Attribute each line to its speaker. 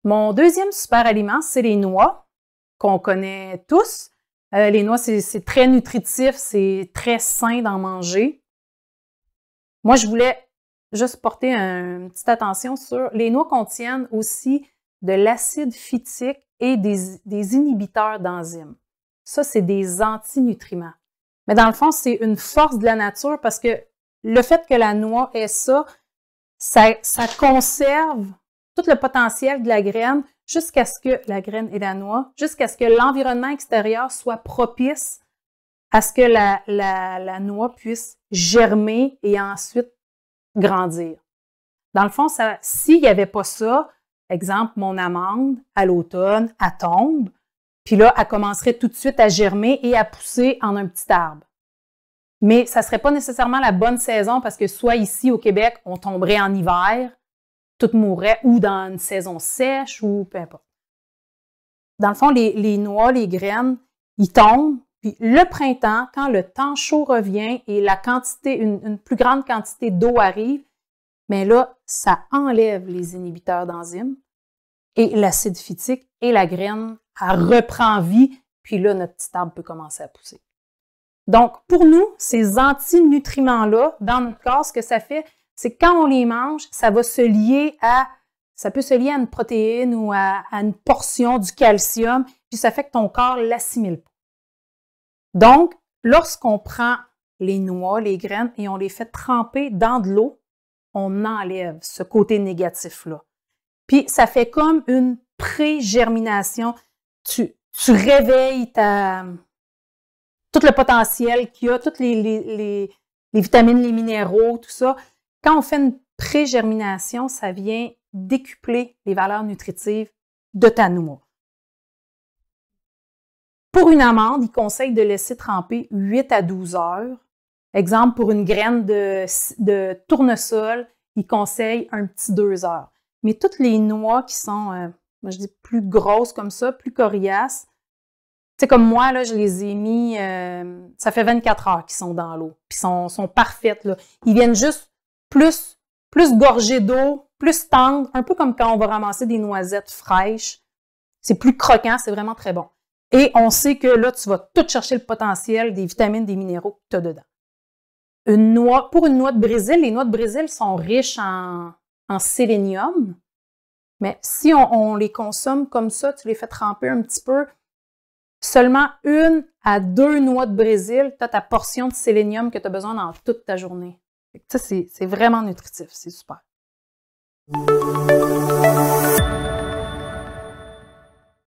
Speaker 1: Mon deuxième super aliment, c'est les noix, qu'on connaît tous. Les noix, c'est très nutritif, c'est très sain d'en manger. Moi, je voulais juste porter une petite attention sur les noix contiennent aussi de l'acide phytique et des inhibiteurs d'enzymes. Ça, c'est des antinutriments. Mais dans le fond, c'est une force de la nature parce que le fait que la noix ait ça conserve tout le potentiel de la graine jusqu'à ce que la graine et la noix, jusqu'à ce que l'environnement extérieur soit propice à ce que la noix puisse germer et ensuite grandir. Dans le fond, s'il n'y avait pas ça, exemple, mon amande, à l'automne, elle tombe, puis là, elle commencerait tout de suite à germer et à pousser en un petit arbre. Mais ça ne serait pas nécessairement la bonne saison parce que soit ici au Québec, on tomberait en hiver, tout mourrait, ou dans une saison sèche, ou peu importe. Dans le fond, les noix, les graines, ils tombent, puis le printemps, quand le temps chaud revient et la quantité, une plus grande quantité d'eau arrive, mais là, ça enlève les inhibiteurs d'enzymes et l'acide phytique et la graine, elle reprend vie, puis là, notre petit arbre peut commencer à pousser. Donc, pour nous, ces antinutriments-là, dans notre corps, ce que ça fait, c'est que quand on les mange, ça peut se lier à une protéine ou à une portion du calcium, puis ça fait que ton corps ne l'assimile pas. Donc, lorsqu'on prend les noix, les graines, et on les fait tremper dans de l'eau, on enlève ce côté négatif-là. Puis, ça fait comme une pré-germination. Tu réveilles tout le potentiel qu'il y a, toutes les vitamines, les minéraux, tout ça. Quand on fait une pré-germination, ça vient décupler les valeurs nutritives de ta noix. Pour une amande, il conseille de laisser tremper 8 à 12 heures. Exemple, pour une graine de tournesol, il conseille un petit 2 heures. Mais toutes les noix qui sont, moi je dis plus grosses comme ça, plus coriaces, tu sais, comme moi, là, je les ai mis, ça fait 24 heures qu'ils sont dans l'eau, puis sont parfaites, là. Ils viennent juste plus gorgés d'eau, plus tendres, un peu comme quand on va ramasser des noisettes fraîches. C'est plus croquant, c'est vraiment très bon. Et on sait que là, tu vas tout chercher le potentiel des vitamines, des minéraux que tu as dedans. Pour une noix de Brésil, les noix de Brésil sont riches en sélénium, mais si on les consomme comme ça, tu les fais tremper un petit peu, seulement 1 à 2 noix de Brésil, tu as ta portion de sélénium que tu as besoin dans toute ta journée. Ça, c'est vraiment nutritif, c'est super.